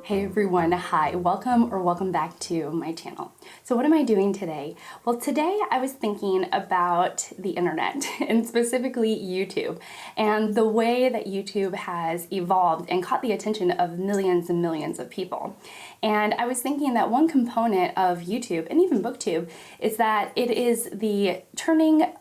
Hey everyone, hi, welcome back to my channel. So what am I doing today? Well, today I was thinking about the internet and specifically YouTube and the way that YouTube has evolved and caught the attention of millions and millions of people. And I was thinking that one component of YouTube and even BookTube is that it is the turning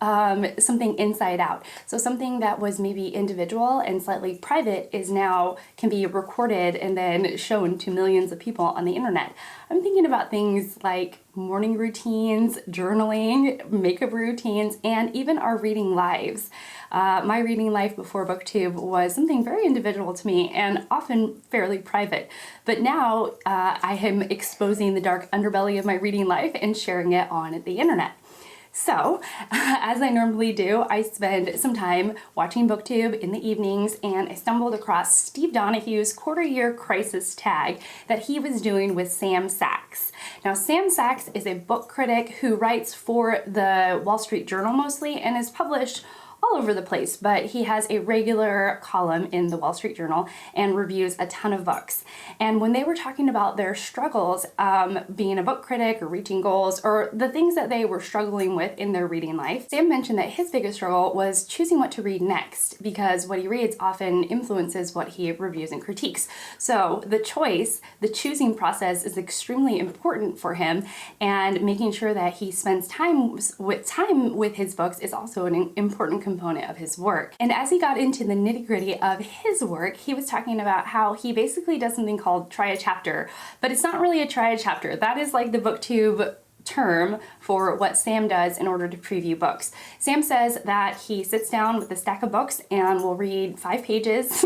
something inside out. So something that was maybe individual and slightly private is now can be recorded and then shown to millions of people on the internet. I'm thinking about things like morning routines, journaling, makeup routines, and even our reading lives. My reading life before BookTube was something very individual to me and often fairly private. But now I am exposing the dark underbelly of my reading life and sharing it on the internet. So, as I normally do, I spend some time watching BookTube in the evenings, and I stumbled across Steve Donoghue's quarter-year crisis tag that he was doing with Sam Sachs. Now, Sam Sachs is a book critic who writes for the Wall Street Journal mostly and is published all over the place, but he has a regular column in the Wall Street Journal and reviews a ton of books. And when they were talking about their struggles being a book critic or reaching goals or the things that they were struggling with in their reading life, Sam mentioned that his biggest struggle was choosing what to read next because what he reads often influences what he reviews and critiques. So the choosing process is extremely important for him, and making sure that he spends time with his books is also an important component of his work. And as he got into the nitty-gritty of his work, he was talking about how he basically does something called try a chapter, but it's not really a try a chapter. That is like the BookTube term for what Sam does in order to preview books. Sam says that he sits down with a stack of books and will read 5 pages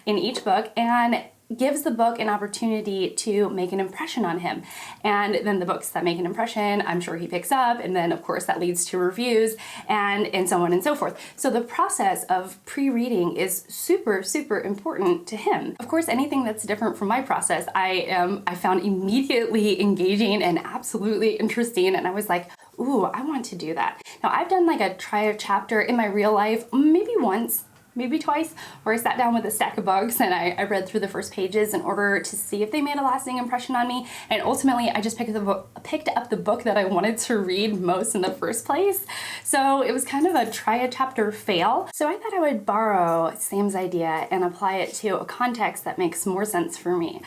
in each book and gives the book an opportunity to make an impression on him. And then the books that make an impression, I'm sure he picks up, and then of course that leads to reviews and so on and so forth. So the process of pre-reading is super, super important to him. Of course, anything that's different from my process, I found immediately engaging and absolutely interesting, and I was like, ooh, I want to do that. Now, I've done like a try a chapter in my real life, maybe once, maybe twice, where I sat down with a stack of books and I read through the first pages in order to see if they made a lasting impression on me. And ultimately, I just picked up the book that I wanted to read most in the first place. So it was kind of a try a chapter fail. So I thought I would borrow Sam's idea and apply it to a context that makes more sense for me.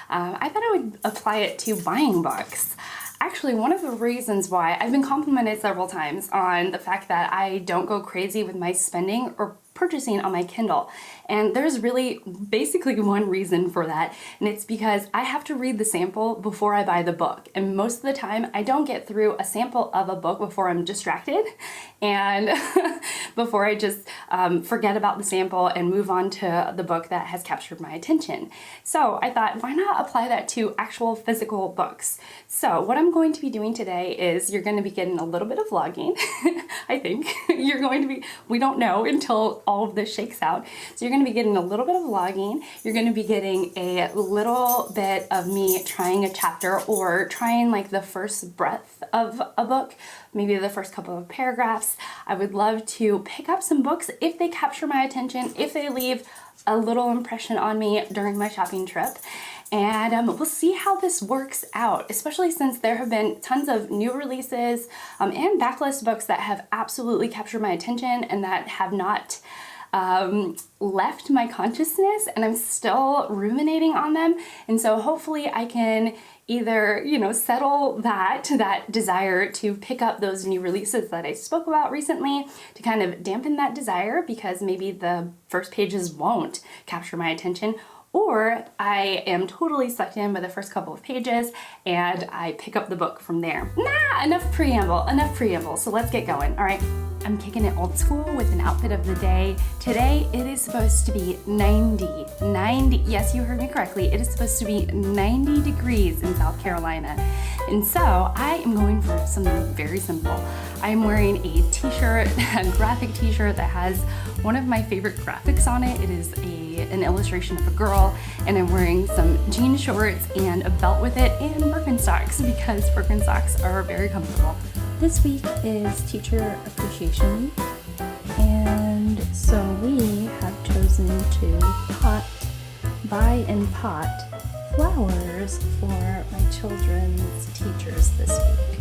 I thought I would apply it to buying books. Actually, one of the reasons why I've been complimented several times on the fact that I don't go crazy with my spending or purchasing on my Kindle. And there's really basically one reason for that, and it's because I have to read the sample before I buy the book. And most of the time, I don't get through a sample of a book before I'm distracted and before I just forget about the sample and move on to the book that has captured my attention. So I thought, why not apply that to actual physical books? So what I'm going to be doing today is you're going to be getting a little bit of vlogging. I think you're going to be, we don't know until all of this shakes out. So you're going to be getting a little bit of vlogging. You're going to be getting a little bit of me trying a chapter or trying like the first breadth of a book, maybe the first couple of paragraphs. I would love to pick up some books if they capture my attention, if they leave a little impression on me during my shopping trip. And we'll see how this works out, especially since there have been tons of new releases and backlist books that have absolutely captured my attention and that have not left my consciousness, and I'm still ruminating on them. And so hopefully I can either, settle that desire to pick up those new releases that I spoke about recently to kind of dampen that desire because maybe the first pages won't capture my attention, or I am totally sucked in by the first couple of pages and I pick up the book from there. Enough preamble. So let's get going, all right? I'm kicking it old school with an outfit of the day. Today, it is supposed to be 90, yes, you heard me correctly. It is supposed to be 90 degrees in South Carolina. And so I am going for something very simple. I'm wearing a t-shirt, a graphic t-shirt that has one of my favorite graphics on it. It is an illustration of a girl, and I'm wearing some jean shorts and a belt with it and Birkenstocks because Birkenstocks are very comfortable. This week is Teacher Appreciation Week, and so we have chosen to buy and pot flowers for my children's teachers this week.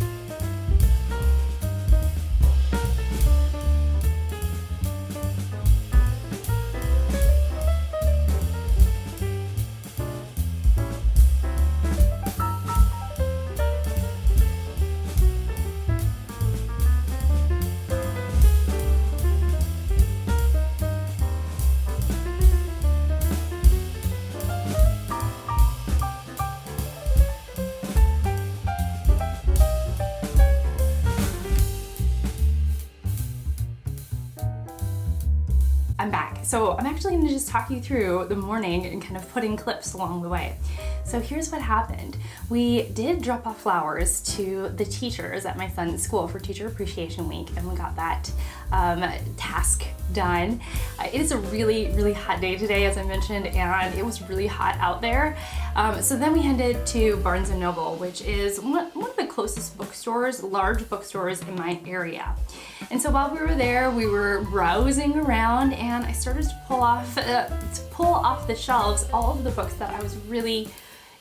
I'm back. So I'm actually going to just talk you through the morning and kind of putting clips along the way. So here's what happened. We did drop off flowers to the teachers at my son's school for Teacher Appreciation Week, and we got that task done. It is a really, really hot day today, as I mentioned, and it was really hot out there. So then we headed to Barnes & Noble, which is one of the closest bookstores, large bookstores in my area. And so while we were there, we were browsing around, and I started to pull off the shelves all of the books that I was really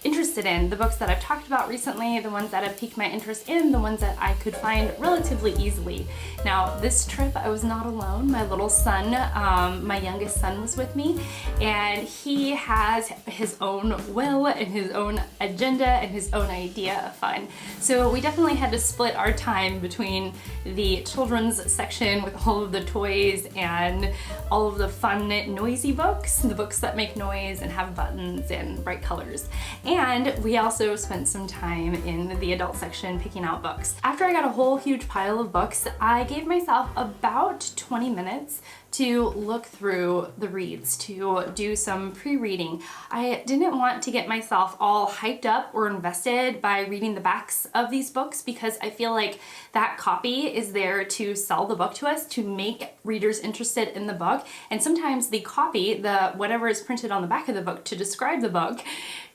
interested in, the books that I've talked about recently, the ones that have piqued my interest in, the ones that I could find relatively easily. Now, this trip I was not alone. My little son, my youngest son, was with me, and he has his own will and his own agenda and his own idea of fun. So we definitely had to split our time between the children's section with all of the toys and all of the fun, noisy books, the books that make noise and have buttons and bright colors. And we also spent some time in the adult section picking out books. After I got a whole huge pile of books, I gave myself about 20 minutes to look through the reads, to do some pre-reading. I didn't want to get myself all hyped up or invested by reading the backs of these books, because I feel like that copy is there to sell the book to us, to make readers interested in the book. And sometimes the copy, whatever is printed on the back of the book to describe the book,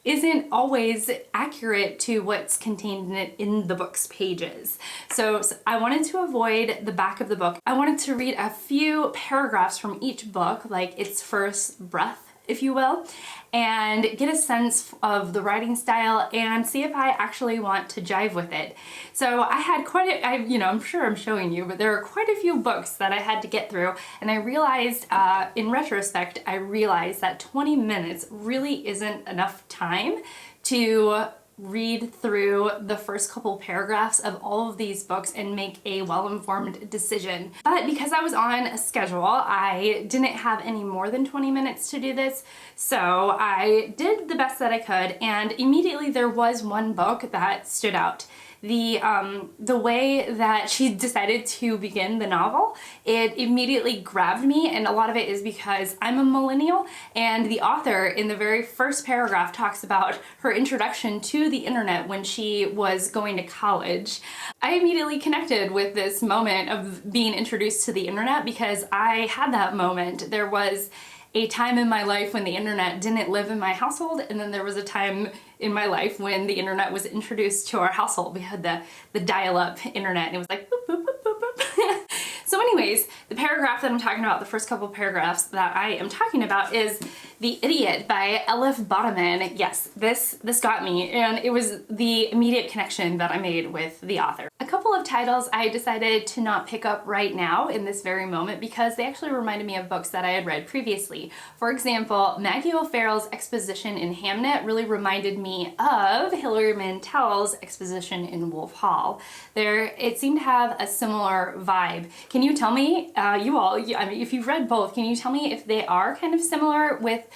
isn't always accurate to what's contained in the book's pages. So I wanted to avoid the back of the book. I wanted to read a few paragraphs from each book, like its first breath, if you will, and get a sense of the writing style and see if I actually want to jive with it. So I had I'm sure I'm showing you, but there are quite a few books that I had to get through, and I realized, in retrospect, that 20 minutes really isn't enough time to read through the first couple paragraphs of all of these books and make a well-informed decision. But because I was on a schedule, I didn't have any more than 20 minutes to do this, so I did the best that I could, and immediately there was one book that stood out. The way that she decided to begin the novel, it immediately grabbed me, and a lot of it is because I'm a millennial, and the author in the very first paragraph talks about her introduction to the internet when she was going to college. I immediately connected with this moment of being introduced to the internet because I had that moment. There was a time in my life when the internet didn't live in my household, and then there was a time in my life when the internet was introduced to our household. We had the dial-up internet, and it was like boop, boop, boop, boop, boop. So anyways, the paragraph that I'm talking about, the first couple paragraphs that I am talking about, is The Idiot by Elif Batuman. Yes, this got me, and it was the immediate connection that I made with the author. A couple of titles I decided to not pick up right now in this very moment because they actually reminded me of books that I had read previously. For example, Maggie O'Farrell's exposition in Hamnet really reminded me of Hilary Mantel's exposition in Wolf Hall. It seemed to have a similar vibe. Can you tell me, if you've read both, can you tell me if they are kind of similar with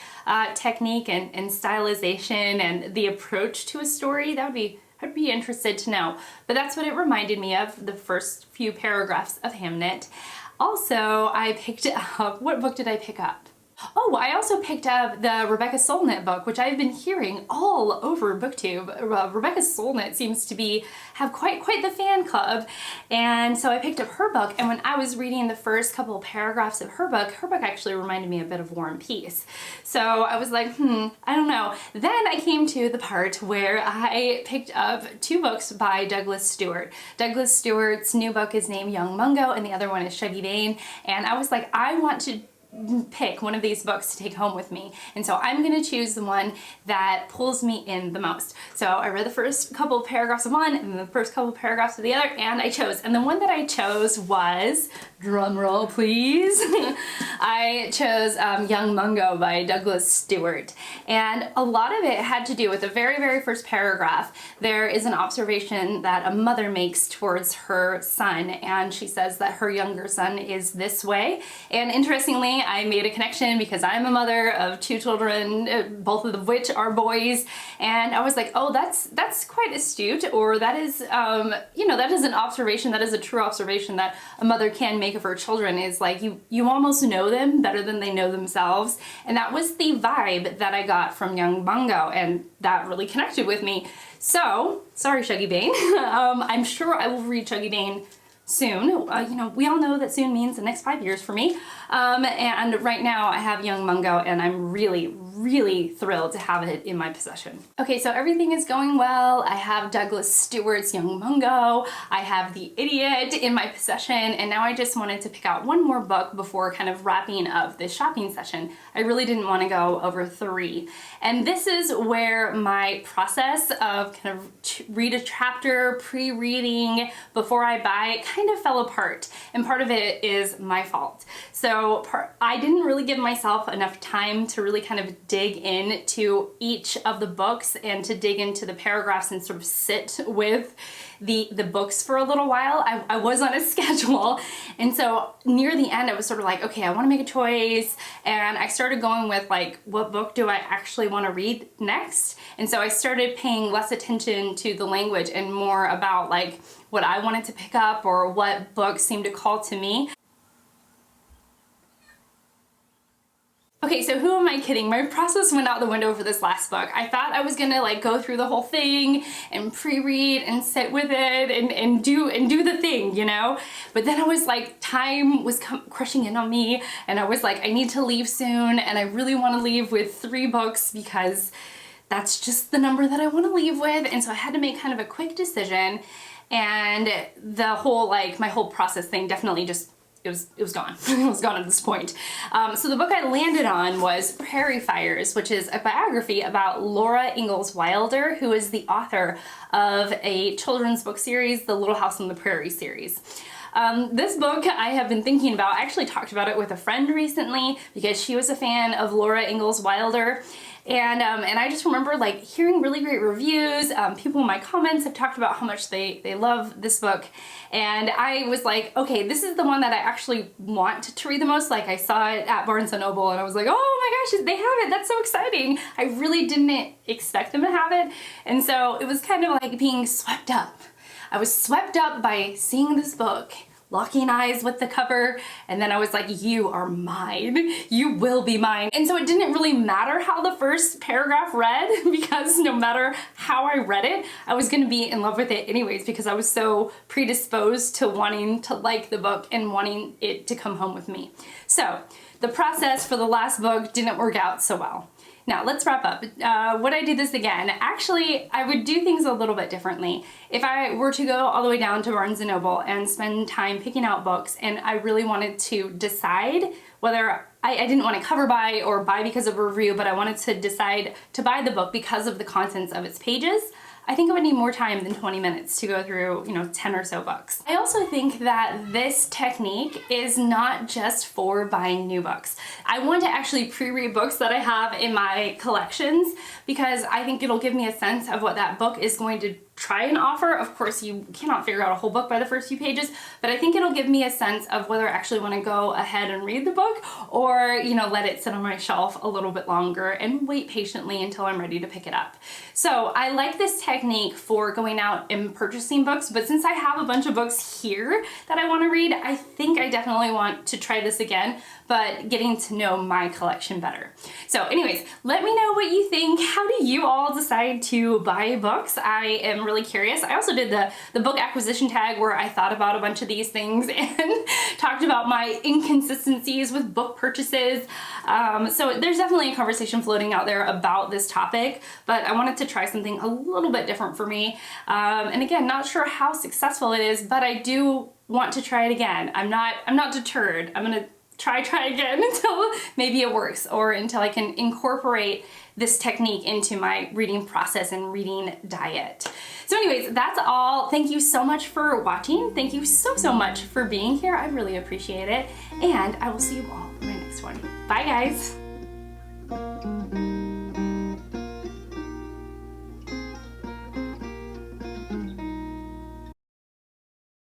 technique and stylization and the approach to a story? I'd be interested to know. But that's what it reminded me of, the first few paragraphs of Hamnet. Also, I picked up, what book did I pick up? Oh, I also picked up the Rebecca Solnit book, which I've been hearing all over BookTube. Rebecca Solnit seems to have quite the fan club, and so I picked up her book, and when I was reading the first couple of paragraphs of her book actually reminded me a bit of War and Peace. So I was like, I don't know. Then I came to the part where I picked up two books by Douglas Stuart. Douglas Stuart's new book is named Young Mungo, and the other one is Shuggie, Bain, and I was like, I want to pick one of these books to take home with me. And so I'm gonna choose the one that pulls me in the most. So I read the first couple of paragraphs of one and the first couple of paragraphs of the other, and I chose. And the one that I chose was, drum roll please, I chose Young Mungo by Douglas Stuart. And a lot of it had to do with the very, very first paragraph. There is an observation that a mother makes towards her son, and she says that her younger son is this way. And interestingly, I made a connection because I'm a mother of 2 children, both of which are boys, and I was like, oh, that's quite astute, or that is, you know, that is an observation, that is a true observation that a mother can make of her children, is like you almost know them better than they know themselves. And that was the vibe that I got from Young Mungo, and that really connected with me. So, sorry Shuggie Bain, I'm sure I will read Shuggie Bain soon. You know, we all know that soon means the next 5 years for me. And right now I have Young Mungo, and I'm really, really thrilled to have it in my possession. Okay, so everything is going well. I have Douglas Stuart's Young Mungo. I have The Idiot in my possession, and now I just wanted to pick out one more book before kind of wrapping up this shopping session. I really didn't want to go over 3. And this is where my process of kind of read a chapter, pre-reading before I buy, kind of fell apart. And part of it is my fault. So I didn't really give myself enough time to really kind of dig into each of the books and to dig into the paragraphs and sort of sit with the books for a little while. I was on a schedule, and so near the end I was sort of like, okay, I want to make a choice, and I started going with like, what book do I actually want to read next? And so I started paying less attention to the language and more about like what I wanted to pick up or what books seemed to call to me. Okay, so who am I kidding? My process went out the window for this last book. I thought I was gonna like go through the whole thing and pre-read and sit with it and do the thing, you know? But then I was like, time was crushing in on me, and I was like, I need to leave soon, and I really want to leave with 3 books because that's just the number that I want to leave with. And so I had to make kind of a quick decision, and the whole like my whole process thing definitely just it was gone. It was gone at this point. So the book I landed on was Prairie Fires, which is a biography about Laura Ingalls Wilder, who is the author of a children's book series, the Little House on the Prairie series. This book I have been thinking about. I actually talked about it with a friend recently because she was a fan of Laura Ingalls Wilder. And I just remember like hearing really great reviews. People in my comments have talked about how much they love this book. And I was like, okay, this is the one that I actually want to read the most. Like I saw it at Barnes & Noble and I was like, oh my gosh, they have it. That's so exciting. I really didn't expect them to have it. And so it was kind of like being swept up. I was swept up by seeing this book, locking eyes with the cover, and then I was like, you are mine. You will be mine. And so it didn't really matter how the first paragraph read, because no matter how I read it, I was gonna be in love with it anyways, because I was so predisposed to wanting to like the book and wanting it to come home with me. So the process for the last book didn't work out so well. Now let's wrap up. Would I do this again? Actually, I would do things a little bit differently. If I were to go all the way down to Barnes & Noble and spend time picking out books, and I really wanted to decide whether I didn't want to cover buy or buy because of a review, but I wanted to decide to buy the book because of the contents of its pages, I think I would need more time than 20 minutes to go through, 10 or so books. I also think that this technique is not just for buying new books. I want to actually pre-read books that I have in my collections because I think it'll give me a sense of what that book is going to try and offer. Of course, you cannot figure out a whole book by the first few pages, but I think it'll give me a sense of whether I actually want to go ahead and read the book or, let it sit on my shelf a little bit longer and wait patiently until I'm ready to pick it up. So I like this technique for going out and purchasing books, but since I have a bunch of books here that I want to read, I think I definitely want to try this again, but getting to know my collection better. So anyways, let me know what you think. How do you all decide to buy books? I am really curious. I also did the book acquisition tag where I thought about a bunch of these things and talked about my inconsistencies with book purchases. So there's definitely a conversation floating out there about this topic, but I wanted to try something a little bit different for me. And again, not sure how successful it is, but I do want to try it again. I'm not deterred. I'm gonna try again maybe it works, or until I can incorporate this technique into my reading process and reading diet. So anyways, that's all. Thank you so much for watching. Thank you so much for being here. I really appreciate it. And I will see you all in my next one. Bye guys.